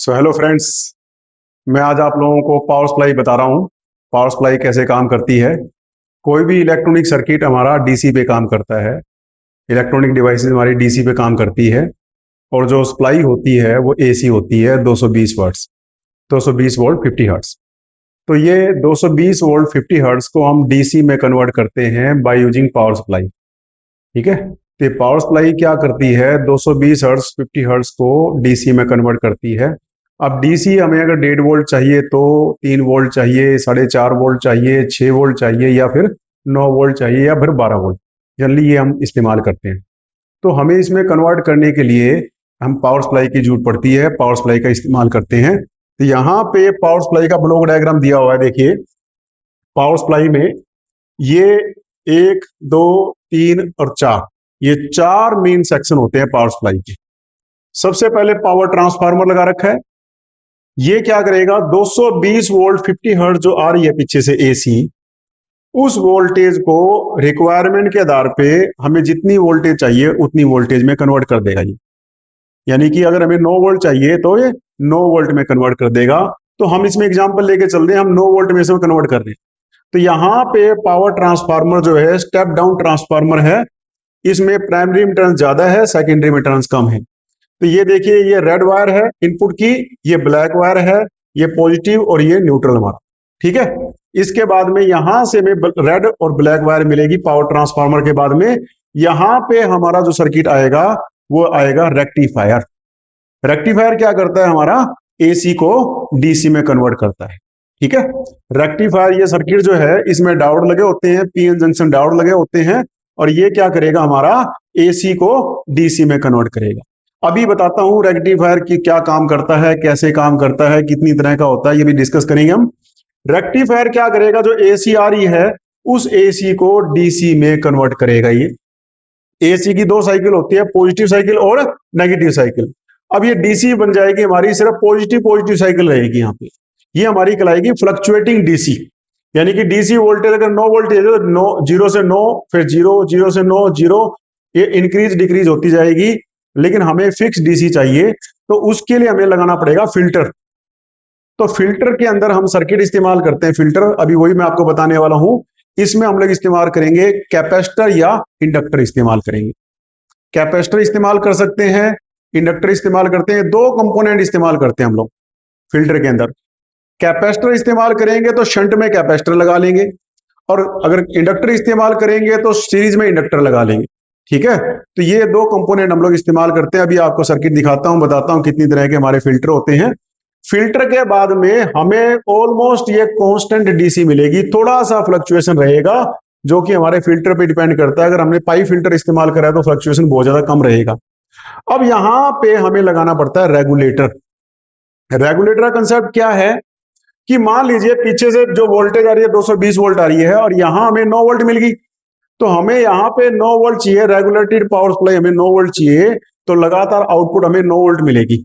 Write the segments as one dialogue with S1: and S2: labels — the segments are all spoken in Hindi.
S1: सो हेलो फ्रेंड्स, मैं आज आप लोगों को पावर सप्लाई बता रहा हूँ। पावर सप्लाई कैसे काम करती है। कोई भी इलेक्ट्रॉनिक सर्किट हमारा डीसी पे काम करता है। इलेक्ट्रॉनिक डिवाइसेस हमारी डीसी पे काम करती है और जो सप्लाई होती है वो एसी होती है 220 वोल्ट्स, 220 वोल्ट 50 हर्ट्ज। तो ये 220 वोल्ट 50 हर्ट्ज को हम डीसी में कन्वर्ट करते हैं बाय यूजिंग पावर सप्लाई। ठीक है, तो ये पावर सप्लाई क्या करती है, 220 हर्ट्ज 50 हर्ट्ज को डीसी में कन्वर्ट करती है। अब डीसी हमें अगर 1.5 वोल्ट चाहिए तो 3 वोल्ट चाहिए, 4.5 वोल्ट चाहिए, 6 वोल्ट चाहिए, या फिर 9 वोल्ट चाहिए, या फिर 12 वोल्ट। जनरली ये हम इस्तेमाल करते हैं। तो हमें इसमें कन्वर्ट करने के लिए हम पावर सप्लाई की जरूरत पड़ती है, पावर सप्लाई का इस्तेमाल करते हैं। तो यहाँ पे पावर सप्लाई का ब्लॉक डायग्राम दिया हुआ है, देखिए। पावर सप्लाई में ये 1, 2, 3 और 4, ये 4 मेन सेक्शन होते हैं पावर सप्लाई के। सबसे पहले पावर ट्रांसफार्मर लगा रखा है। ये क्या करेगा, 220 वोल्ट 50 हर्ट्ज जो आ रही है पीछे से एसी, उस वोल्टेज को रिक्वायरमेंट के आधार पे हमें जितनी वोल्टेज चाहिए उतनी वोल्टेज में कन्वर्ट कर देगा ये। यानी कि अगर हमें 9 वोल्ट चाहिए तो ये 9 वोल्ट में कन्वर्ट कर देगा। तो हम इसमें एग्जांपल लेके चल रहे हैं, हम 9 वोल्ट में से कन्वर्ट कर रहे हैं। तो यहाँ पे पावर ट्रांसफार्मर जो है स्टेप डाउन ट्रांसफार्मर है। इसमें प्राइमरी इम्पीडेंस ज्यादा है, सेकेंडरी इम्पीडेंस कम है। तो ये देखिए, ये रेड वायर है इनपुट की, ये ब्लैक वायर है, ये पॉजिटिव और ये न्यूट्रल हमारा। ठीक है, इसके बाद में यहां से हमें रेड और ब्लैक वायर मिलेगी पावर ट्रांसफार्मर के बाद में। यहां पे हमारा जो सर्किट आएगा वो आएगा रेक्टिफायर। रेक्टिफायर क्या करता है, हमारा एसी को डीसी में कन्वर्ट करता है। ठीक है, रेक्टिफायर ये सर्किट जो है इसमें डायोड लगे होते हैं, पीएन जंक्शन डायोड लगे होते हैं, और ये क्या करेगा, हमारा एसी को डीसी में कन्वर्ट करेगा। अभी बताता हूं रेक्टिफायर की क्या काम करता है, कैसे काम करता है, कितनी तरह का होता है, ये भी डिस्कस करेंगे हम। रेक्टिफायर क्या करेगा, जो एसी आ रही है उस एसी को डीसी में कन्वर्ट करेगा। ये एसी की 2 साइकिल होती है, पॉजिटिव साइकिल और नेगेटिव साइकिल। अब ये डीसी बन जाएगी हमारी, सिर्फ पॉजिटिव पॉजिटिव साइकिल रहेगी यहाँ पे। ये हमारी कहलाएगी फ्लक्चुएटिंग डीसी। यानी कि डीसी वोल्टेज अगर 9 वोल्ट है तो 9, 0 से 9, फिर 0, 0 से 9, 0, ये इंक्रीज डिक्रीज होती जाएगी। लेकिन हमें फिक्स डीसी चाहिए, तो उसके लिए हमें लगाना पड़ेगा फिल्टर। तो फिल्टर के अंदर हम सर्किट इस्तेमाल करते हैं, फिल्टर अभी वही मैं आपको बताने वाला हूं। इसमें हम लोग इस्तेमाल करेंगे कैपेसिटर या इंडक्टर इस्तेमाल करेंगे। कैपेसिटर इस्तेमाल कर सकते हैं, इंडक्टर इस्तेमाल करते हैं। 2 कंपोनेंट इस्तेमाल करते हैं हम लोग फिल्टर के अंदर। कैपेसिटर इस्तेमाल करेंगे तो शंट में कैपेसिटर लगा लेंगे, और अगर इंडक्टर इस्तेमाल करेंगे तो सीरीज में इंडक्टर लगा लेंगे। ठीक है, तो ये 2 कंपोनेंट हम लोग इस्तेमाल करते हैं। अभी आपको सर्किट दिखाता हूं, बताता हूं कितनी तरह के हमारे फिल्टर होते हैं। फिल्टर के बाद में हमें ऑलमोस्ट ये कांस्टेंट डीसी मिलेगी, थोड़ा सा फ्लक्चुएशन रहेगा जो कि हमारे फिल्टर पे डिपेंड करता है। अगर हमने पाई फिल्टर इस्तेमाल करा है तो फ्लक्चुएशन बहुत ज्यादा कम रहेगा। अब यहां पे हमें लगाना पड़ता है रेगुलेटर। रेगुलेटर का कंसेप्ट क्या है कि मान लीजिए पीछे से जो वोल्टेज आ रही है 220 वोल्ट आ रही है, और यहां हमें 9 वोल्ट मिल गई। तो हमें यहाँ पे 9 वोल्ट चाहिए, रेगुलेटेड पावर सप्लाई हमें 9 वोल्ट चाहिए, तो लगातार आउटपुट हमें 9 वोल्ट मिलेगी।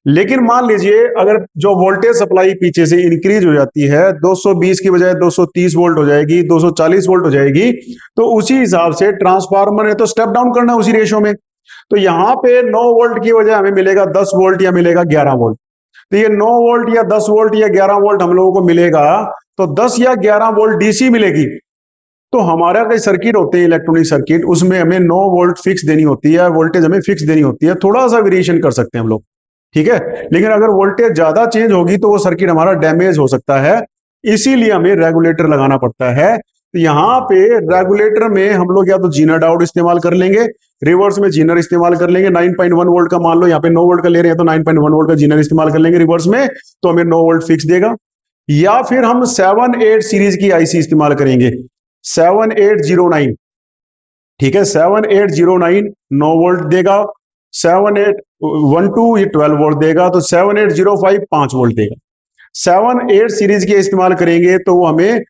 S1: लेकिन मान लीजिए अगर जो वोल्टेज सप्लाई पीछे से इंक्रीज हो जाती है, 220 की बजाय 230 वोल्ट हो जाएगी, 240 वोल्ट हो जाएगी, तो उसी हिसाब से ट्रांसफार्मर ने तो स्टेप डाउन करना है उसी रेशो में। तो यहाँ पे 9 वोल्ट की बजाय हमें मिलेगा 10 वोल्ट या मिलेगा 11 वोल्ट। तो ये 9 वोल्ट या 10 वोल्ट या 11 वोल्ट हम लोगों को मिलेगा, तो 10 या 11 वोल्ट डीसी मिलेगी। तो हमारा कई सर्किट होते हैं इलेक्ट्रॉनिक सर्किट, उसमें हमें 9 वोल्ट फिक्स देनी होती है, वोल्टेज हमें फिक्स देनी होती है, थोड़ा सा वेरिएशन कर सकते हैं हम लोग। ठीक है, लेकिन अगर वोल्टेज ज्यादा चेंज होगी तो वो सर्किट हमारा डैमेज हो सकता है, इसीलिए हमें रेगुलेटर लगाना पड़ता है। तो यहाँ पे रेगुलेटर में हम लोग या तो जीनर डायोड इस्तेमाल कर लेंगे, रिवर्स में जीनर इस्तेमाल कर लेंगे। 9.1 वोल्ट का मान लो यहाँ पे 9 वोल्ट का ले रहे हैं तो 9.1 वोल्ट का जीनर इस्तेमाल कर लेंगे रिवर्स में, तो हमें 9 वोल्ट फिक्स देगा। या फिर हम 7-8 सीरीज की आईसी इस्तेमाल करेंगे, 7809। ठीक है, 7809 9 वोल्ट देगा, 7812 ये 12 वोल्ट देगा, तो 7805 5 वोल्ट देगा। 7-8 सीरीज के इस्तेमाल करेंगे तो वो हमें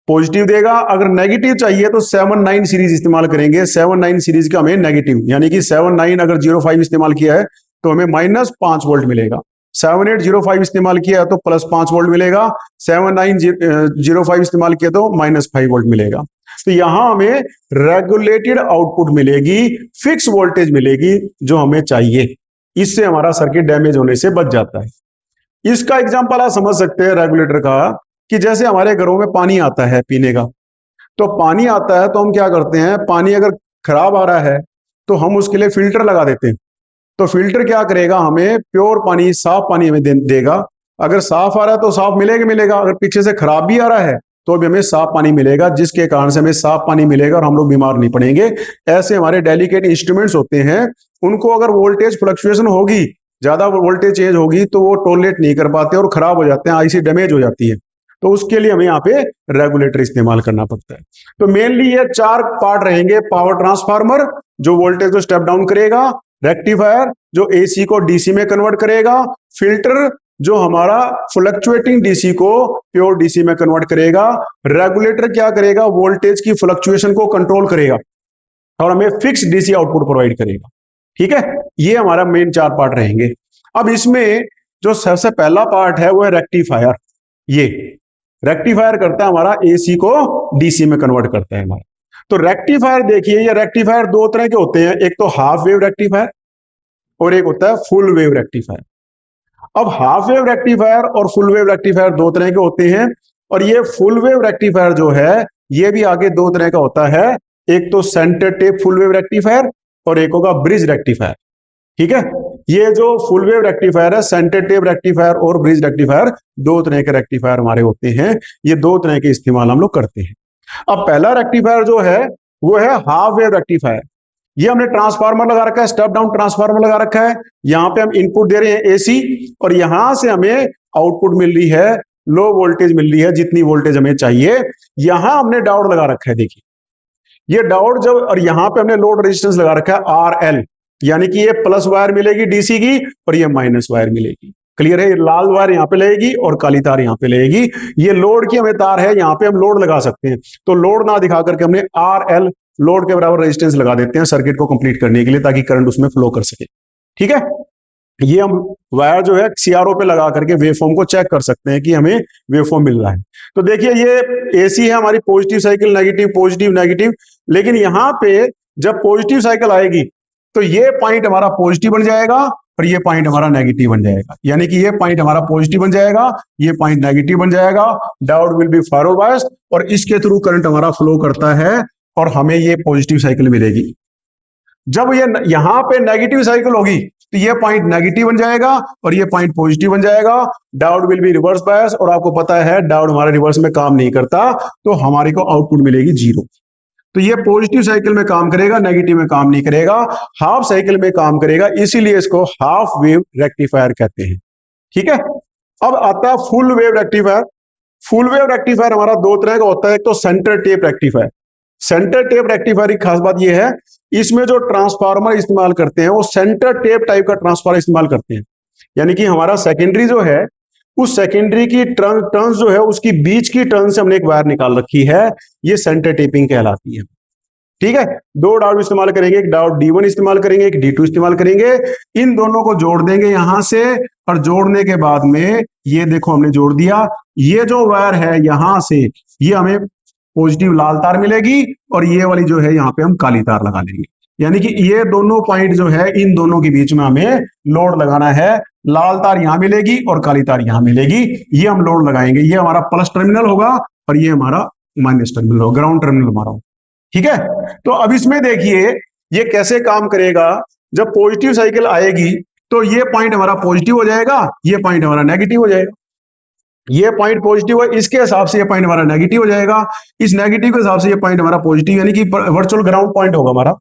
S1: पॉजिटिव देगा। अगर नेगेटिव चाहिए तो 7-9 सीरीज इस्तेमाल करेंगे, 7-9 सीरीज का हमें नेगेटिव, यानी कि 7-9 अगर 05 इस्तेमाल किया है तो हमें -5 वोल्ट मिलेगा। 7805 इस्तेमाल किया है तो +5 वोल्ट मिलेगा, 7905 इस्तेमाल किया तो -5 वोल्ट मिलेगा। तो यहां हमें रेगुलेटेड आउटपुट मिलेगी, फिक्स वोल्टेज मिलेगी जो हमें चाहिए। इससे हमारा सर्किट डैमेज होने से बच जाता है। इसका एग्जांपल आप समझ सकते हैं रेगुलेटर का, कि जैसे हमारे घरों में पानी आता है पीने का, तो पानी आता है तो हम क्या करते हैं, पानी अगर खराब आ रहा है तो हम उसके लिए फिल्टर लगा देते हैं। तो फिल्टर क्या करेगा, हमें प्योर पानी, साफ पानी हमें देगा। अगर साफ आ रहा है तो साफ मिलेगा, अगर पीछे से खराब भी आ रहा है तो भी हमें साफ पानी मिलेगा, जिसके कारण से हमें साफ पानी मिलेगा और हम लोग बीमार नहीं पड़ेंगे। ऐसे हमारे डेलिकेट इंस्ट्रूमेंट्स होते हैं, उनको अगर वोल्टेज फ्लक्चुएशन होगी, ज्यादा वोल्टेज चेंज होगी, तो वो टॉलरेट नहीं कर पाते और खराब हो जाते हैं, आईसी डैमेज हो जाती है। तो उसके लिए हमें यहाँ पे रेगुलेटर इस्तेमाल करना पड़ता है। तो मेनली ये चार पार्ट रहेंगे: पावर ट्रांसफार्मर जो वोल्टेज को स्टेप डाउन करेगा, रेक्टिफायर जो एसी को डीसी में कन्वर्ट करेगा, फिल्टर जो हमारा फ्लक्चुएटिंग डीसी को प्योर डीसी में कन्वर्ट करेगा, रेगुलेटर क्या करेगा, वोल्टेज की फ्लक्चुएशन को कंट्रोल करेगा और हमें फिक्स डीसी आउटपुट प्रोवाइड करेगा। ठीक है, ये हमारा मेन चार पार्ट रहेंगे। अब इसमें जो सबसे पहला पार्ट है वो है रेक्टिफायर। ये रेक्टिफायर करता है हमारा एसी को डीसी में कन्वर्ट करता है हमारा। तो रेक्टिफायर देखिए, ये रेक्टिफायर दो तरह के होते हैं, एक तो हाफ वेव रेक्टिफायर और एक होता है फुल वेव रेक्टिफायर। अब हाफ वेव रेक्टिफायर और फुल वेव रेक्टिफायर दो तरह के होते हैं, और ये फुल वेव रेक्टिफायर जो है ये भी आगे दो तरह का होता है, एक तो centre tap full wave rectifier और एक होगा ब्रिज रेक्टिफायर। ठीक है, ये जो फुल वेव रेक्टिफायर है, सेंटर टेप रेक्टिफायर और ब्रिज रेक्टिफायर, दो तरह के रेक्टिफायर हमारे होते हैं। ये दो तरह के इस्तेमाल हम लोग करते हैं। अब पहला रेक्टिफायर जो है वो है हाफ वेव रेक्टिफायर। ये हमने ट्रांसफार्मर लगा रखा है, स्टेप डाउन ट्रांसफार्मर लगा रखा है। यहाँ पे हम इनपुट दे रहे हैं एसी, और यहां से हमें आउटपुट मिल रही है, लो वोल्टेज मिल रही है, जितनी वोल्टेज हमें चाहिए। यहां हमने डायोड लगा रखा है, देखिए ये डायोड जब, और यहां पे हमने लोड रेजिस्टेंस लगा रखा है RL, यानी कि ये प्लस वायर मिलेगी डीसी की और ये माइनस वायर मिलेगी। क्लियर है, लाल वायर यहाँ पे लगेगी और काली तार यहाँ पे लगेगी। ये लोड की हमें तार है, यहाँ पे हम लोड लगा सकते हैं, तो लोड ना दिखा करके हमने RL लोड के बराबर रेजिस्टेंस लगा देते हैं सर्किट को कंप्लीट करने के लिए, ताकि करंट उसमें फ्लो कर सके। ठीक है, ये हम वायर जो है सीआरओ पे लगा करके वेवफॉर्म को चेक कर सकते हैं कि हमें वेवफॉर्म मिल रहा है। तो देखिए ये एसी है हमारी, positive cycle negative positive negative, लेकिन यहां पे जब पॉजिटिव साइकिल आएगी तो ये पॉइंट हमारा पॉजिटिव बन जाएगा और ये पॉइंट हमारा नेगेटिव बन जाएगा, यानी कि ये पॉइंट हमारा पॉजिटिव बन जाएगा, ये पॉइंट नेगेटिव बन जाएगा। Diode will be forward bias और इसके थ्रू करंट हमारा फ्लो करता है और हमें ये पॉजिटिव साइकिल मिलेगी। जब ये यहां पे नेगेटिव साइकिल होगी तो ये पॉइंट नेगेटिव बन जाएगा और ये पॉइंट पॉजिटिव बन जाएगा। Diode will be reverse bias, और आपको पता है डायोड हमारे रिवर्स में काम नहीं करता, तो हमारे को आउटपुट मिलेगी जीरो। तो ये पॉजिटिव साइकिल में काम करेगा, नेगेटिव में काम नहीं करेगा, हाफ साइकिल में काम करेगा, इसीलिए इसको हाफ वेव रेक्टिफायर कहते हैं। ठीक है, अब आता है full wave rectifier. Full wave rectifier हमारा दो तरह का होता है, एक तो centre tap rectifier. Centre tap rectifier की खास बात यह है, इसमें जो ट्रांसफार्मर इस्तेमाल करते हैं वो सेंटर टेप टाइप का ट्रांसफार्मर इस्तेमाल करते हैं, यानी कि हमारा सेकेंडरी जो है, उस सेकेंडरी की टर्न्स जो है उसकी बीच की टर्न से हमने एक वायर निकाल रखी है, ये सेंटर टेपिंग कहलाती है। ठीक है, दो डायोड इस्तेमाल करेंगे, एक डायोड D1 इस्तेमाल करेंगे, एक D2 इस्तेमाल करेंगे। इन दोनों को जोड़ देंगे यहां से, और जोड़ने के बाद में ये देखो हमने जोड़ दिया, ये जो वायर है यहां से ये हमें पॉजिटिव लाल तार मिलेगी और ये वाली जो है यहाँ पे हम काली तार लगा लेंगे, यानी कि ये दोनों पॉइंट जो है इन दोनों के बीच में हमें लोड लगाना है। लाल तार यहां मिलेगी और काली तार यहां मिलेगी, ये हम लोड लगाएंगे, ये हमारा प्लस टर्मिनल होगा और ये हमारा माइनस टर्मिनल होगा, ग्राउंड टर्मिनल हमारा। ठीक है, तो अब इसमें देखिए ये कैसे काम करेगा। जब पॉजिटिव साइकिल आएगी तो ये पॉइंट हमारा पॉजिटिव हो जाएगा, ये पॉइंट हमारा नेगेटिव हो जाएगा। ये पॉइंट पॉजिटिव है, इसके हिसाब से ये पॉइंट हमारा नेगेटिव हो जाएगा, इस नेगेटिव के हिसाब से ये पॉइंट हमारा पॉजिटिव, यानी कि वर्चुअल ग्राउंड पॉइंट होगा हमारा।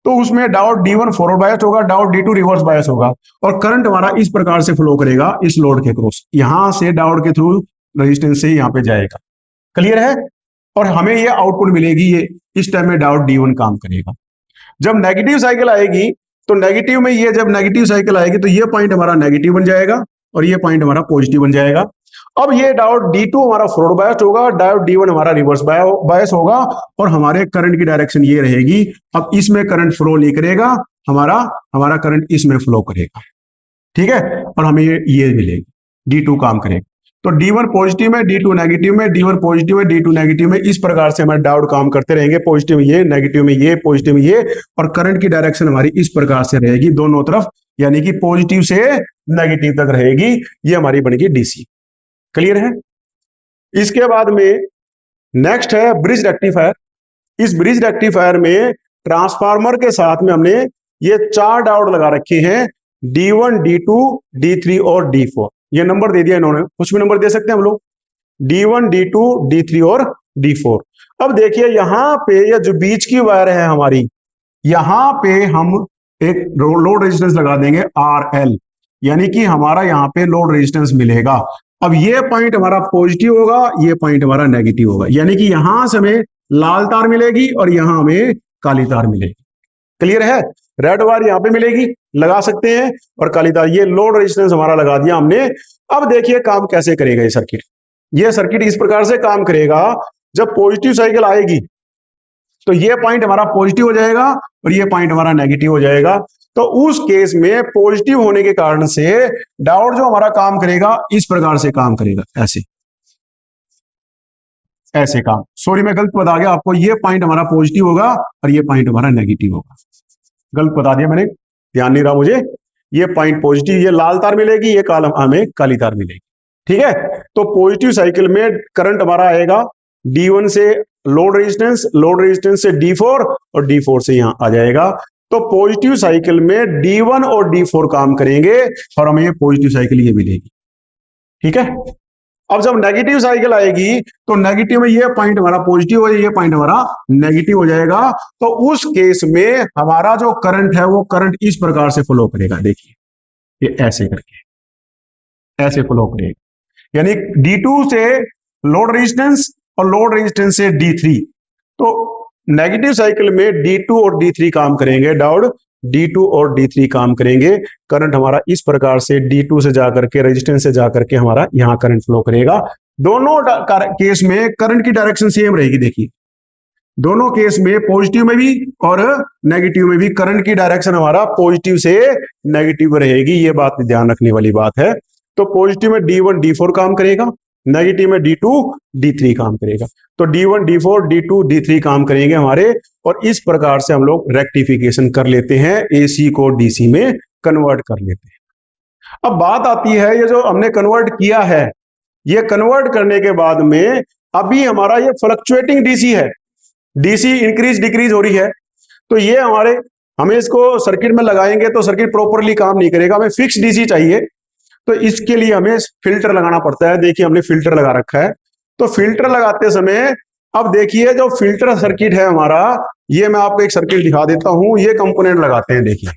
S1: तो उसमें डायोड D1 फॉरवर्ड बायस होगा, डायोड D2 रिवर्स बायस होगा, और करंट हमारा इस प्रकार से फ्लो करेगा इस लोड के क्रॉस, यहां से डायोड के थ्रू रेजिस्टेंस से यहाँ पे जाएगा। क्लियर है, और हमें ये आउटपुट मिलेगी, ये इस टाइम में डायोड D1 काम करेगा। जब नेगेटिव साइकिल आएगी तो नेगेटिव में, ये जब नेगेटिव साइकिल आएगी तो ये पॉइंट हमारा नेगेटिव बन जाएगा और ये पॉइंट हमारा पॉजिटिव बन जाएगा। अब ये डायोड D2 हमारा फॉरवर्ड बायस होगा, डायोड D1 हमारा रिवर्स बायस होगा, और हमारे करंट की डायरेक्शन ये रहेगी। अब इसमें करंट फ्लो नहीं करेगा, हमारा हमारा करंट इसमें फ्लो करेगा। ठीक है, और हमें ये मिलेगी, D2 काम करेगा। तो D1 पॉजिटिव में, D2 नेगेटिव में, D1 पॉजिटिव में, D2 नेगेटिव में, इस प्रकार से हमारे डायोड काम करते रहेंगे, पॉजिटिव में ये, नेगेटिव में ये, पॉजिटिव में ये, और करंट की डायरेक्शन हमारी इस प्रकार से रहेगी दोनों तरफ, यानी कि पॉजिटिव से नेगेटिव तक रहेगी, ये हमारी बनेगी डीसी। क्लियर है? इसके बाद में नेक्स्ट है ब्रिज रेक्टिफायर। इस ब्रिज रेक्टिफायर में ट्रांसफार्मर के साथ में हमने ये 4 डायोड लगा रखे हैं, D1, D2, D3 और D4। ये नंबर दे दिया इन्होंने, कुछ भी नंबर दे सकते हैं हम लोग, D1, D2, D3 और D4। अब देखिए यहां पे ये जो बीच की वायर है हमारी, यहां पे हम एक लोड रेजिस्टेंस लगा देंगे RL, यानी कि हमारा यहां पे लोड रेजिस्टेंस मिलेगा। अब ये पॉइंट हमारा पॉजिटिव होगा, ये पॉइंट हमारा नेगेटिव होगा, यानी कि यहां से हमें लाल तार मिलेगी और यहां हमें काली तार मिलेगी। क्लियर है? रेड वायर यहां पे मिलेगी, लगा सकते हैं, और काली तार, ये लोड रेजिस्टेंस हमारा लगा दिया हमने। अब देखिए काम कैसे करेगा ये सर्किट। ये सर्किट इस प्रकार से काम करेगा, जब पॉजिटिव साइकिल आएगी तो ये पॉइंट हमारा पॉजिटिव हो जाएगा और ये पॉइंट हमारा नेगेटिव हो जाएगा। तो उस केस में पॉजिटिव होने के कारण से डायोड जो हमारा काम करेगा इस प्रकार से काम करेगा, ऐसे ऐसे काम। सॉरी मैं गलत बता गया आपको, ये पॉइंट हमारा पॉजिटिव होगा और ये पॉइंट हमारा नेगेटिव होगा, गलत बता दिया मैंने, ध्यान नहीं रहा मुझे। ये पॉइंट पॉजिटिव, ये लाल तार मिलेगी, ये कालम हमें काली तार मिलेगी। ठीक है? तो पॉजिटिव साइकिल में करंट हमारा आएगा D1 से लोड रेजिस्टेंस, लोड रेजिस्टेंस से D4 और D4 से यहां आ जाएगा। तो पॉजिटिव साइकिल में D1 और D4 काम करेंगे और हमें ये पॉजिटिव साइकिल ये मिलेगी। ठीक है? अब जब नेगेटिव साइकिल आएगी तो नेगेटिव में ये पॉइंट हमारा पॉजिटिव हो, ये पॉइंट हमारा नेगेटिव हो जाएगा। तो उस केस में हमारा जो करंट है वो करंट इस प्रकार से फ्लो करेगा, देखिए ये ऐसे करके ऐसे फ्लो करेगा, यानी D2 से लोड रेजिस्टेंस और लोड रेजिस्टेंस से D3। तो नेगेटिव साइकिल में D2 और D3 काम करेंगे, डायोड D2 और D3 काम करेंगे। करंट हमारा इस प्रकार से D2 से जाकर के, रेजिस्टेंस से जाकर के हमारा यहां करंट फ्लो करेगा। दोनों केस में करंट की डायरेक्शन सेम रहेगी, देखिए दोनों केस में पॉजिटिव में भी और नेगेटिव में भी करंट की डायरेक्शन हमारा पॉजिटिव से नेगेटिव रहेगी, ये बात ध्यान रखने वाली बात है। तो पॉजिटिव में D1, D4 काम करेगा, नेगेटिव में D2, D3 काम करेगा। तो D1, D4, D2, D3 काम करेंगे हमारे, और इस प्रकार से हम लोग रेक्टिफिकेशन कर लेते हैं, AC को DC में कन्वर्ट कर लेते हैं। अब बात आती है, ये जो हमने कन्वर्ट किया है, ये कन्वर्ट करने के बाद में अभी हमारा ये फ्लक्चुएटिंग DC है, DC इंक्रीज डिक्रीज हो रही है। तो ये हमें इसको सर्किट में लगाएंगे तो सर्किट प्रॉपरली काम नहीं करेगा, हमें फिक्स DC चाहिए। तो इसके लिए हमें फिल्टर लगाना पड़ता है। देखिए हमने फिल्टर लगा रखा है। तो फिल्टर लगाते समय अब देखिए जो फिल्टर सर्किट है हमारा, ये मैं आपको एक सर्किट दिखा देता हूं। ये कंपोनेंट लगाते हैं, देखिए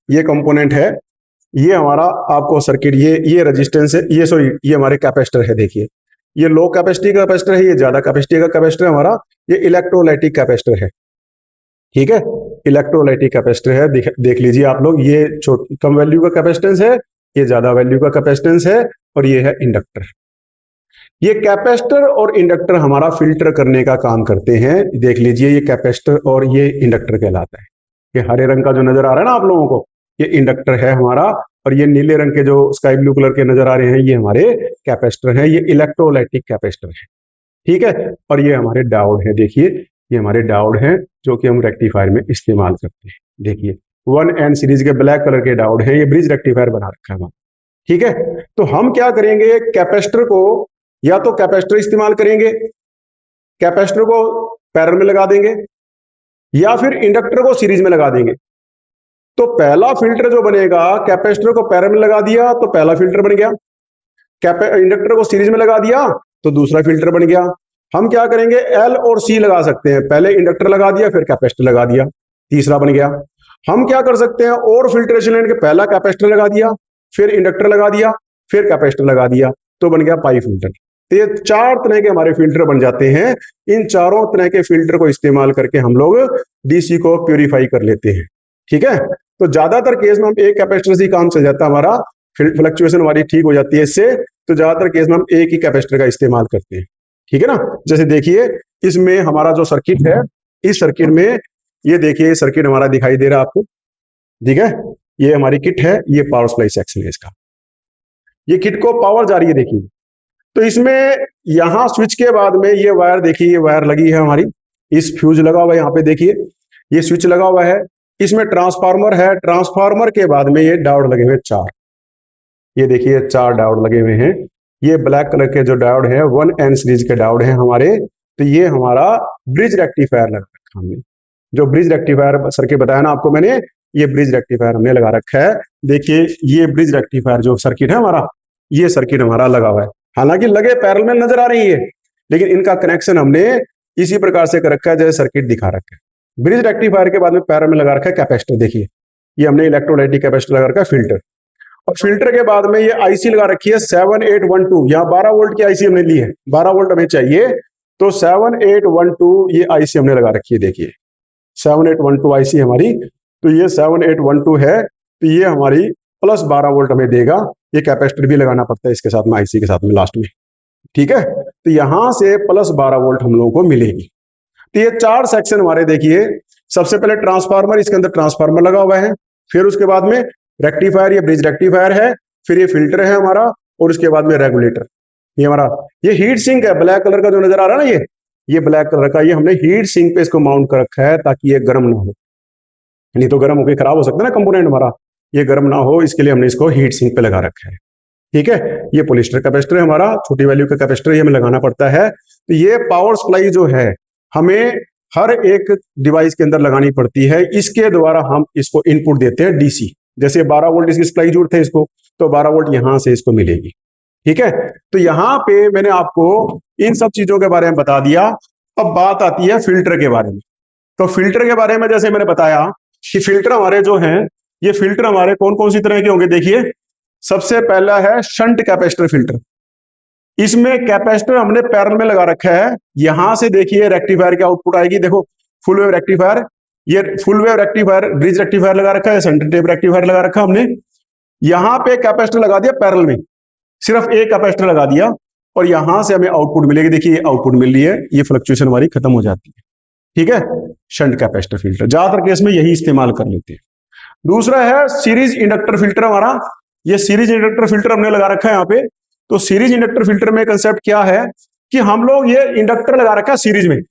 S1: ये कंपोनेंट है, ये हमारा आपको सर्किट, ये रेजिस्टेंस है, ये सॉरी ये हमारे कैपेसिटर है। देखिए ये लो कैपेसिटी का कैपेसिटर है, ये ज्यादा कैपेसिटी का कैपेसिटर है हमारा, ये इलेक्ट्रोलाइटिक कैपेसिटर है। ठीक है? इलेक्ट्रोलाइटिक कैपेसिटर है, देख लीजिए आप लोग, ये कम वैल्यू का कैपेसिटेंस है, ये ज्यादा वैल्यू का कैपेसिटेंस है, और ये है इंडक्टर। ये कैपेसिटर और इंडक्टर हमारा फिल्टर करने का काम करते हैं। देख लीजिए ये कैपेसिटर और ये इंडक्टर कहलाता है। ये हरे रंग का जो नजर आ रहा है ना आप लोगों को, ये इंडक्टर है हमारा, और ये नीले रंग के जो स्काई ब्लू कलर के नजर आ रहे हैं, ये हमारे कैपेसिटर है, ये इलेक्ट्रोलाइटिक कैपेसिटर है। ठीक है? और ये हमारे डायोड है, देखिए ये हमारे डायोड हैं जो कि हम रेक्टिफायर में इस्तेमाल करते हैं। देखिए 1N सीरीज के ब्लैक कलर के डायोड हैं, ये ब्रिज रेक्टिफायर बना रखा है हमारा। ठीक है? तो हम क्या करेंगे, कैपेसिटर को, या तो कैपेसिटर इस्तेमाल करेंगे, कैपेसिटर को पैरेलल में लगा देंगे, या फिर इंडक्टर को सीरीज में लगा देंगे। तो पहला फिल्टर जो बनेगा, कैपेसिटर को पैरेलल में लगा दिया तो पहला फिल्टर बन गया, इंडक्टर को सीरीज में लगा दिया तो दूसरा फिल्टर बन गया। हम क्या करेंगे, L और C लगा सकते हैं, पहले इंडक्टर लगा दिया फिर कैपेसिटर लगा दिया, तीसरा बन गया। हम क्या कर सकते हैं, और फिल्ट्रेशन लेने के पहला कैपेसिटर लगा दिया, फिर इंडक्टर लगा दिया, फिर कैपेसिटर लगा दिया, तो बन गया पाई फिल्टर। तो ये 4 तरह के हमारे फिल्टर बन जाते हैं। इन चारों तरह के फिल्टर को इस्तेमाल करके हम लोग DC को प्यूरिफाई कर लेते हैं। ठीक है? तो ज्यादातर केस में हम एक कैपेसिटर से काम चल जाता है हमारा, फ्लक्चुएशन हमारी ठीक हो जाती है इससे। तो ज्यादातर केस में हम एक ही कैपेसिटर का इस्तेमाल करते हैं। ठीक है ना? जैसे देखिए इसमें हमारा जो सर्किट है, इस सर्किट में ये देखिए सर्किट हमारा दिखाई दे रहा है आपको, ठीक है? ये हमारी किट है, ये पावर सप्लाई सेक्शन है इसका, ये किट को पावर जा रही है, देखिए। तो इसमें यहां स्विच के बाद में ये वायर, देखिए ये वायर लगी है हमारी, इस फ्यूज लगा हुआ है यहाँ पे, देखिए ये स्विच लगा हुआ है, इसमें ट्रांसफार्मर है, ट्रांसफार्मर के बाद में ये डायोड लगे हुए 4। ये देखिए 4 डायोड लगे हुए हैं। ये ब्लैक कलर के जो डायोड है 1N सीरीज के डायोड है हमारे। तो ये हमारा ब्रिज रेक्टिफायर लगा रखा हमने, जो ब्रिज रेक्टिफायर सर्किट बताया ना आपको मैंने, ये ब्रिज रेक्टिफायर हमने लगा रखा है। देखिए ये ब्रिज रेक्टिफायर जो सर्किट है हमारा, ये सर्किट हमारा लगा हुआ है। हालांकि लगे पैरेलल में नजर आ रही है, लेकिन इनका कनेक्शन हमने इसी प्रकार से कर रखा है जैसे सर्किट दिखा रखा है। ब्रिज रेक्टिफायर के बाद में पैरेलल में लगा रखा है कैपेसिटर। देखिए ये हमने इलेक्ट्रोलाइटिक कैपेसिटर लगा रखा है फिल्टर, और फिल्टर के बाद में ये आईसी लगा रखी है 7812। यहाँ 12 वोल्ट की आईसी हमने ली है, 12 वोल्ट हमें चाहिए, तो 7812 ये आईसी हमने लगा रखी है। देखिए 7812 आईसी हमारी, तो ये 7812 है, तो ये हमारी प्लस 12 वोल्ट हमें देगा। ये कैपेसिटर भी लगाना पड़ता है इसके साथ में, आईसी के साथ में लास्ट में, ठीक है। तो यहां से प्लस 12 वोल्ट हम लोगों को मिलेगी। तो ये 4 सेक्शन हमारे देखिए, सबसे पहले ट्रांसफार्मर, इसके अंदर ट्रांसफार्मर लगा हुआ है, फिर उसके बाद में रेक्टिफायर, ये ब्रिज रेक्टिफायर है, फिर ये फिल्टर है हमारा, और उसके बाद में रेगुलेटर। ये हमारा ये हीट सिंक है, ब्लैक कलर का जो नजर आ रहा है ना, ये ब्लैक कलर का, ये हमने हीट सिंक पे इसको माउंट कर रखा है ताकि ये गर्म ना हो, नहीं तो गर्म होकर खराब हो सकता है ना कंपोनेंट हमारा, ये गर्म ना हो इसके लिए हमने इसको हीट सिंक पे लगा रखा है, ठीक है। ये पॉलिस्टर कैपेसिटर है हमारा, छोटी वैल्यू का कैपेसिटर, ये हमें लगाना पड़ता है। तो ये पावर सप्लाई जो है हमें हर एक डिवाइस के अंदर लगानी पड़ती है, इसके द्वारा हम इसको इनपुट देते हैं डीसी। जैसे 12 वोल्ट इसकी सप्लाई जरूरत है इसको, तो 12 वोल्ट यहां से इसको मिलेगी, ठीक है। तो यहां पे मैंने आपको इन सब चीजों के बारे में बता दिया। अब बात आती है फिल्टर के बारे में। तो फिल्टर के बारे में जैसे मैंने बताया कि फिल्टर हमारे जो हैं, ये फिल्टर हमारे कौन कौन सी तरह के होंगे। देखिए सबसे पहला है शंट कैपेसिटर फिल्टर। इसमें कैपेसिटर हमने पैरेलल में लगा रखा है। यहां से देखिए रेक्टिफायर की आउटपुट आएगी, देखो फुल वेव रेक्टिफायर, ये full wave rectifier, bridge rectifier लगा रखा है, सेंटर टेप रेक्टिफायर लगा रखा हमने। यहां पे कैपेसिटर लगा दिया पैरेलल में, सिर्फ एक कैपेसिटर लगा दिया, और यहां से हमें आउटपुट मिलेगी। देखिए आउटपुट मिल रही है, ये फ्लक्चुएशन हमारी खत्म हो जाती है, ठीक है। शंट कैपेसिटर फिल्टर ज्यादातर केस में यही इस्तेमाल कर लेते हैं। दूसरा है सीरीज इंडक्टर फिल्टर हमारा। ये सीरीज इंडक्टर फिल्टर हमने लगा रखा है यहाँ पे। तो सीरीज इंडक्टर फिल्टर में कंसेप्ट क्या है कि हम लोग ये इंडक्टर लगा रखा है सीरीज में,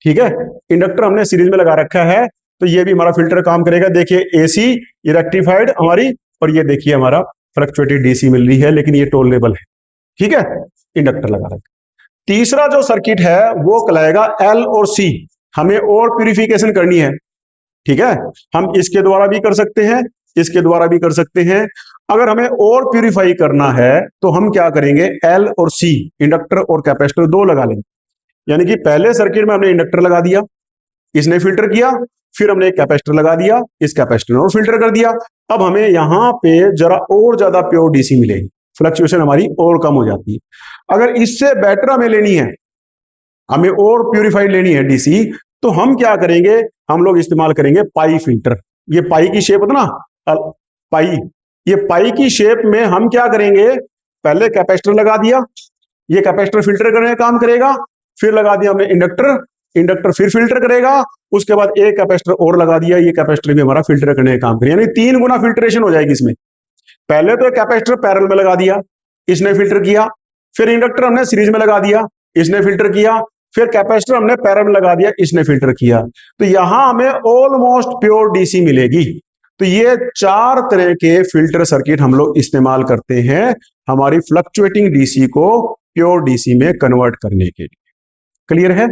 S1: ठीक है। इंडक्टर हमने सीरीज में लगा रखा है, तो ये भी हमारा फिल्टर काम करेगा। देखिए एसी ये रेक्टिफाइड हमारी, और ये देखिए हमारा फ्लक्चुएटेड डीसी मिल रही है, लेकिन ये टोलरेबल है, ठीक है। इंडक्टर लगा रखा। तीसरा जो सर्किट है वो कहलाएगा एल और सी। हमें और प्यूरिफिकेशन करनी है, ठीक है। हम इसके द्वारा भी कर सकते हैं, इसके द्वारा भी कर सकते हैं। अगर हमें और प्यूरिफाई करना है तो हम क्या करेंगे, एल और सी, इंडक्टर और कैपेसिटर दो लगा लेंगे। यानी कि पहले सर्किट में हमने इंडक्टर लगा दिया, इसने फिल्टर किया, फिर हमने एक कैपेसिटर लगा दिया, इस कैपेसिटर ने और फिल्टर कर दिया। अब हमें यहां पे जरा और ज्यादा प्योर डीसी मिलेगी, फ्लक्चुएशन हमारी और कम हो जाती है। अगर इससे बेटर हमें लेनी है, हमें और प्यूरिफाइड लेनी है डीसी, तो हम क्या करेंगे, हम लोग इस्तेमाल करेंगे पाई फिल्टर। ये पाई की शेप होता ना, पाई, ये पाई की शेप में हम क्या करेंगे, पहले कैपेसिटर लगा दिया, ये कैपेसिटर फिल्टर करने का काम करेगा, फिर लगा दिया हमने इंडक्टर, इंडक्टर फिर फिल्टर करेगा, उसके बाद एक कैपेसिटर और लगा दिया, ये कैपेसिटर भी हमारा फिल्टर करने का काम करेगा। यानी 3 गुना फिल्ट्रेशन हो जाएगी इसमें। पहले तो कैपेसिटर पैरेलल में लगा दिया, इसने फिल्टर किया, फिर इंडक्टर हमने सीरीज में लगा दिया, इसने फिल्टर किया, फिर कैपेसिटर हमने पैरेलल में लगा दिया, इसने फिल्टर किया। तो यहां हमें ऑलमोस्ट प्योर डीसी मिलेगी। तो ये 4 तरह के फिल्टर सर्किट हम लोग इस्तेमाल करते हैं हमारी फ्लक्चुएटिंग डीसी को प्योर डीसी में कन्वर्ट करने के लिए। क्लियर है।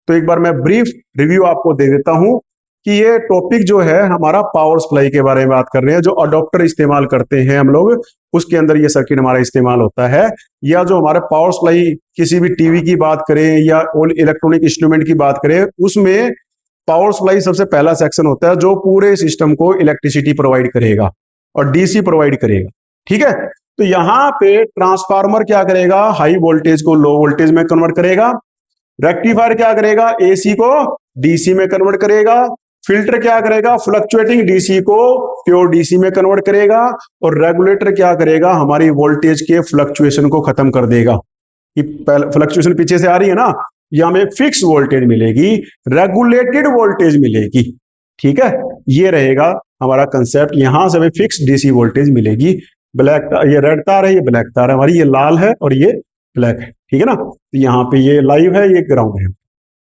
S1: तो एक बार मैं ब्रीफ रिव्यू आपको दे देता हूं कि ये टॉपिक जो है हमारा पावर सप्लाई के बारे में बात कर रहे हैं, जो अडॉप्टर इस्तेमाल करते हैं हम लोग, उसके अंदर ये सर्किट हमारा इस्तेमाल होता है। या जो हमारे पावर सप्लाई किसी भी टीवी की बात करें या ऑल इलेक्ट्रॉनिक इंस्ट्रूमेंट की बात करें, उसमें पावर सप्लाई सबसे पहला सेक्शन होता है जो पूरे सिस्टम को इलेक्ट्रिसिटी प्रोवाइड करेगा और डीसी प्रोवाइड करेगा, ठीक है। तो यहां पे ट्रांसफार्मर क्या करेगा, हाई वोल्टेज को लो वोल्टेज में कन्वर्ट करेगा। रेक्टिफायर क्या करेगा, एसी को डीसी में कन्वर्ट करेगा। फिल्टर क्या करेगा, फ्लक्चुएटिंग डीसी को प्योर डीसी में कन्वर्ट करेगा। और रेगुलेटर क्या करेगा, हमारी वोल्टेज के फ्लक्चुएशन को खत्म कर देगा। कि फ्लक्चुएशन पीछे से आ रही है ना, ये हमें फिक्स वोल्टेज मिलेगी, रेगुलेटेड वोल्टेज मिलेगी, ठीक है। ये रहेगा हमारा कंसेप्ट, यहां से हमें फिक्स डीसी वोल्टेज मिलेगी। ब्लैक, ये रेड तार है, ये ब्लैक तार है हमारी, ये लाल है और ये ब्लैक है, ठीक है ना। तो यहाँ पे ये लाइव है, ये ग्राउंड है।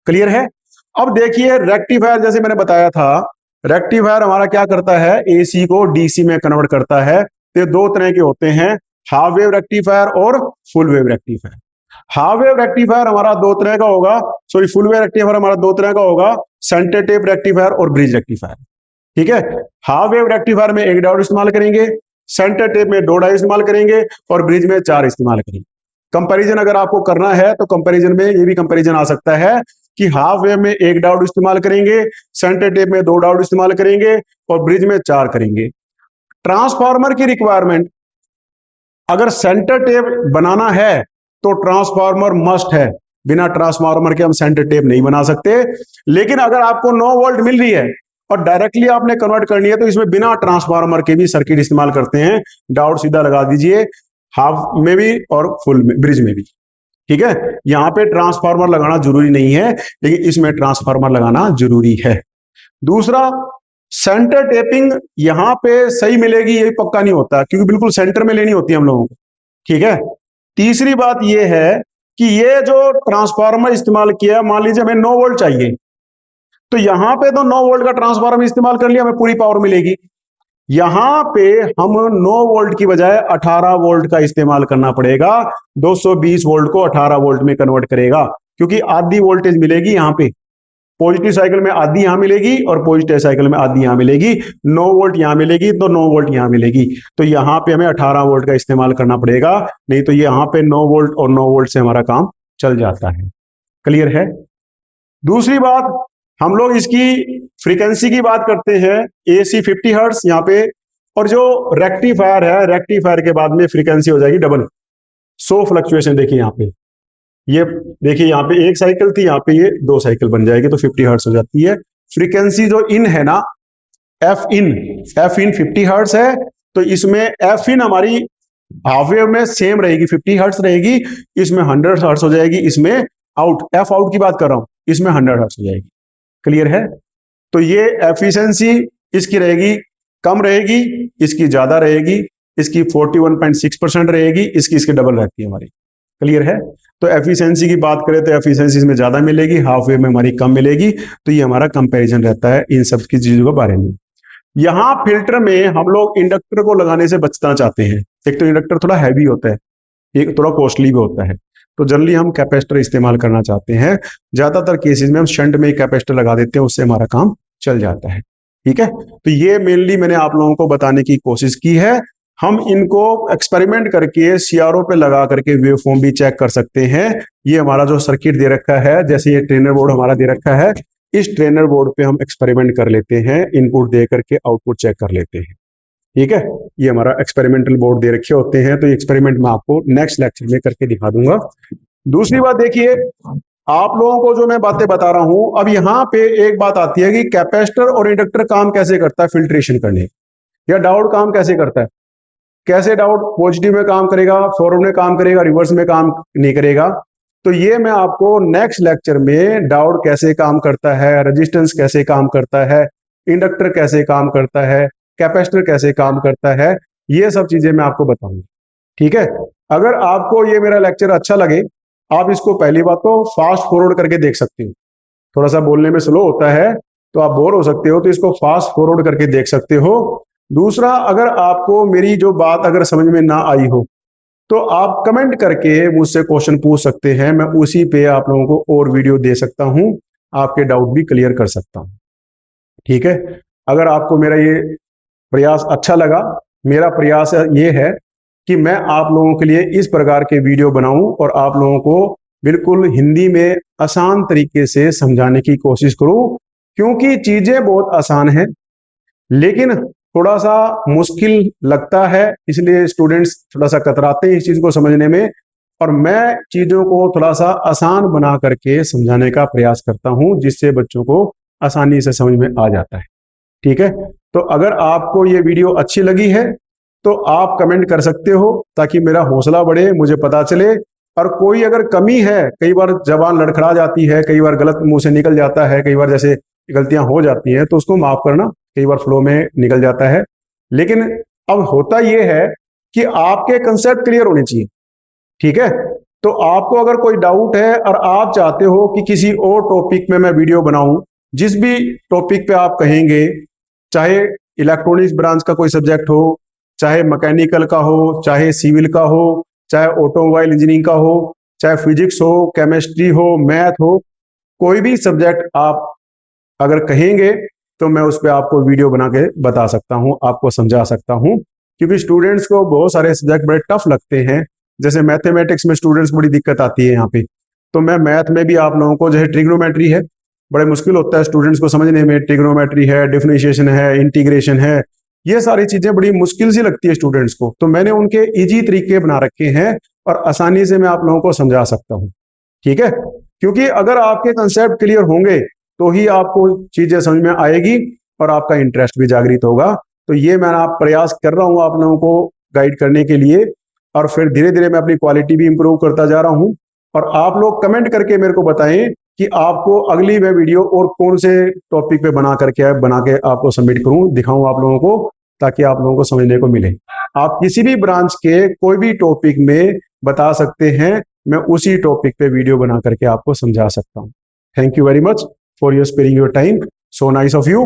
S1: क्लियर है। अब देखिए रेक्टिफायर, जैसे मैंने बताया था, रेक्टिफायर हमारा क्या करता है, एसी को डीसी में कन्वर्ट करता है। तो ये दो तरह के होते हैं, हाफ वेव रेक्टिफायर और full wave rectifier. Half wave rectifier हमारा दो तरह का होगा, सॉरी फुल वेव रेक्टिफायर हमारा दो तरह का होगा, सेंटर टेप रेक्टिफायर और ब्रिज रेक्टिफायर। ठीक है, हाफ वेव रेक्टिफायर में एक डायोड इस्तेमाल करेंगे, सेंटर टेप में दो डायोड इस्तेमाल करेंगे और ब्रिज में चार इस्तेमाल करेंगे। कंपैरिजन अगर आपको करना है तो कंपैरिजन में ये भी कंपैरिजन आ सकता है कि हाफ वेव में एक डायोड इस्तेमाल करेंगे, सेंटर टेप में दो डायोड इस्तेमाल करेंगे और ब्रिज में चार करेंगे। ट्रांसफार्मर की रिक्वायरमेंट, अगर सेंटर टेप बनाना है तो ट्रांसफार्मर मस्ट है, बिना ट्रांसफार्मर के हम सेंटर टेप नहीं बना सकते। लेकिन अगर आपको 9 वोल्ट मिल रही है और डायरेक्टली आपने कन्वर्ट करनी है तो इसमें बिना ट्रांसफार्मर के भी सर्किट इस्तेमाल करते हैं, डायोड सीधा लगा दीजिए हाफ में भी और फुल में, ब्रिज में भी। ठीक है, यहां पे ट्रांसफार्मर लगाना जरूरी नहीं है, लेकिन इसमें ट्रांसफार्मर लगाना जरूरी है। दूसरा, सेंटर टेपिंग यहां पे सही मिलेगी ये पक्का नहीं होता, क्योंकि बिल्कुल सेंटर में लेनी होती है हम लोगों को। ठीक है, तीसरी बात ये है कि ये जो ट्रांसफार्मर इस्तेमाल किया, मान लीजिए हमें 9 वोल्ट चाहिए, तो यहां पे तो 9 वोल्ट का ट्रांसफार्मर इस्तेमाल कर लिया, हमें पूरी पावर मिलेगी। यहां पे हम 9 वोल्ट की बजाय 18 वोल्ट का इस्तेमाल करना पड़ेगा, 220 वोल्ट को 18 वोल्ट में कन्वर्ट करेगा, क्योंकि आधी वोल्टेज मिलेगी यहां पे। पॉजिटिव साइकिल में आधी यहां मिलेगी और पॉजिटिव साइकिल में आधी यहां मिलेगी, 9 वोल्ट यहां मिलेगी तो 9 वोल्ट यहां मिलेगी, तो यहां पे हमें 18 वोल्ट का इस्तेमाल करना पड़ेगा, नहीं तो यहां पे 9 वोल्ट और 9 वोल्ट से हमारा काम चल जाता है। क्लियर है? दूसरी बात, हम लोग इसकी फ्रीक्वेंसी की बात करते हैं, AC 50 हर्ट्ज यहाँ पे, और जो रेक्टिफायर है, रेक्टिफायर के बाद में फ्रीक्वेंसी हो जाएगी डबल, 100 फ्लक्चुएशन। देखिए यहाँ पे, ये देखिए यहाँ पे एक साइकिल थी, यहाँ पे ये दो साइकिल बन जाएगी, तो 50 हर्ट्ज हो जाती है। फ्रीक्वेंसी जो इन है ना, एफ इन 50 हर्ट्ज है, तो इसमें एफ इन हमारी हाफ वेव में सेम रहेगी, 50 हर्ट्ज रहेगी, इसमें 100 हर्ट्ज हो जाएगी, इसमें आउट, एफ आउट की बात कर रहा हूं, इसमें 100 हर्ट्ज हो जाएगी। क्लियर है? तो ये एफिशिएंसी इसकी रहेगी, कम रहेगी, इसकी ज्यादा रहेगी, इसकी 41.6% रहेगी, इसकी इसकी डबल रहती है हमारी। क्लियर है? तो एफिशिएंसी की बात करें तो एफिशिएंसी इसमें ज्यादा मिलेगी, हाफ वेव में हमारी कम मिलेगी, तो ये हमारा कंपैरिजन रहता है इन सब की चीजों के बारे में। यहाँ फिल्टर में हम लोग इंडक्टर को लगाने से बचना चाहते हैं। एक तो इंडक्टर थोड़ा हैवी होता है, एक थोड़ा कॉस्टली भी होता है, तो जनरली हम कैपेसिटर इस्तेमाल करना चाहते हैं। ज्यादातर केसेस में हम शंट में कैपेसिटर लगा देते हैं, उससे हमारा काम चल जाता है। ठीक है, तो ये मेनली मैंने आप लोगों को बताने की कोशिश की है। हम इनको एक्सपेरिमेंट करके सीआरओ पे लगा करके वेव फॉर्म भी चेक कर सकते हैं। ये हमारा जो सर्किट दे रखा है, जैसे ये ट्रेनर बोर्ड हमारा दे रखा है, इस ट्रेनर बोर्ड पे हम एक्सपेरिमेंट कर लेते हैं, इनपुट दे करके आउटपुट चेक कर लेते हैं। ठीक है, ये हमारा एक्सपेरिमेंटल बोर्ड दे रखे होते हैं, तो ये एक्सपेरिमेंट मैं आपको नेक्स्ट लेक्चर में करके दिखा दूंगा। दूसरी बात देखिए, आप लोगों को जो मैं बातें बता रहा हूं, अब यहां पे एक बात आती है कि कैपेसिटर और इंडक्टर काम कैसे करता है फिल्ट्रेशन करने, या डायोड काम कैसे करता है। कैसे डायोड पॉजिटिव में काम करेगा, फॉरवर्ड में काम करेगा, रिवर्स में काम नहीं करेगा, तो ये मैं आपको नेक्स्ट लेक्चर में डायोड कैसे काम करता है, रेजिस्टेंस कैसे काम करता है, इंडक्टर कैसे काम करता है, कैपेसिटर कैसे काम करता है, ये सब चीजें मैं आपको बताऊंगा। ठीक है, अगर आपको ये मेरा लेक्चर अच्छा लगे, आप इसको पहली बात तो फास्ट फॉरवर्ड करके देख सकते हो। थोड़ा सा बोलने में स्लो होता है तो आप बोर हो सकते हो, तो इसको फास्ट फॉरवर्ड करके देख सकते हो। दूसरा, अगर आपको मेरी जो बात अगर समझ में ना आई हो तो आप कमेंट करके मुझसे क्वेश्चन पूछ सकते हैं, मैं उसी पे आप लोगों को और वीडियो दे सकता हूं, आपके डाउट भी क्लियर कर सकता हूं। ठीक है, अगर आपको मेरा ये प्रयास अच्छा लगा, मेरा प्रयास ये है कि मैं आप लोगों के लिए इस प्रकार के वीडियो बनाऊं और आप लोगों को बिल्कुल हिंदी में आसान तरीके से समझाने की कोशिश करूं, क्योंकि चीजें बहुत आसान हैं लेकिन थोड़ा सा मुश्किल लगता है, इसलिए स्टूडेंट्स थोड़ा सा कतराते हैं इस चीज को समझने में, और मैं चीजों को थोड़ा सा आसान बना करके समझाने का प्रयास करता हूं, जिससे बच्चों को आसानी से समझ में आ जाता है। ठीक है, तो अगर आपको ये वीडियो अच्छी लगी है तो आप कमेंट कर सकते हो, ताकि मेरा हौसला बढ़े, मुझे पता चले। और कोई अगर कमी है, कई बार जबान लड़खड़ा जाती है, कई बार गलत मुंह से निकल जाता है, कई बार जैसे गलतियां हो जाती हैं, तो उसको माफ करना, कई बार फ्लो में निकल जाता है। लेकिन अब होता यह है कि आपके कंसेप्ट क्लियर होने चाहिए। ठीक है, तो आपको अगर कोई डाउट है और आप चाहते हो कि किसी और टॉपिक में मैं वीडियो बनाऊं, जिस भी टॉपिक पे आप कहेंगे, चाहे इलेक्ट्रॉनिक्स ब्रांच का कोई सब्जेक्ट हो, चाहे मैकेनिकल का हो, चाहे सिविल का हो, चाहे ऑटोमोबाइल इंजीनियरिंग का हो, चाहे फिजिक्स हो, केमिस्ट्री हो, मैथ हो, कोई भी सब्जेक्ट आप अगर कहेंगे तो मैं उस पर आपको वीडियो बना के बता सकता हूं, आपको समझा सकता हूं। क्योंकि स्टूडेंट्स को बहुत सारे सब्जेक्ट बड़े टफ लगते हैं। जैसे मैथमेटिक्स में स्टूडेंट्स को बड़ी दिक्कत आती है यहाँ पे, तो मैं मैथ में भी आप लोगों को, जैसे ट्रिग्नोमेट्री है, बड़े मुश्किल होता है स्टूडेंट्स को समझने में। ट्रिग्नोमेट्री है, डिफरेंशिएशन है, इंटीग्रेशन है, ये सारी चीजें बड़ी मुश्किल सी लगती है स्टूडेंट्स को, तो मैंने उनके इजी तरीके बना रखे हैं और आसानी से मैं आप लोगों को समझा सकता हूँ। ठीक है, क्योंकि अगर आपके कंसेप्ट क्लियर होंगे तो ही आपको चीजें समझ में आएगी और आपका इंटरेस्ट भी जागृत होगा। तो ये मैं आप प्रयास कर रहा हूं आप लोगों को गाइड करने के लिए, और फिर धीरे धीरे मैं अपनी क्वालिटी भी इंप्रूव करता जा रहा हूं। और आप लोग कमेंट करके मेरे को बताएं कि आपको अगली मैं वीडियो और कौन से टॉपिक पे बना के आपको सबमिट करूं, दिखाऊं आप लोगों को, ताकि आप लोगों को समझने को मिले। आप किसी भी ब्रांच के कोई भी टॉपिक में बता सकते हैं, मैं उसी टॉपिक पे वीडियो बना करके आपको समझा सकता हूं। Thank you very much for your sparing your time, so nice of you.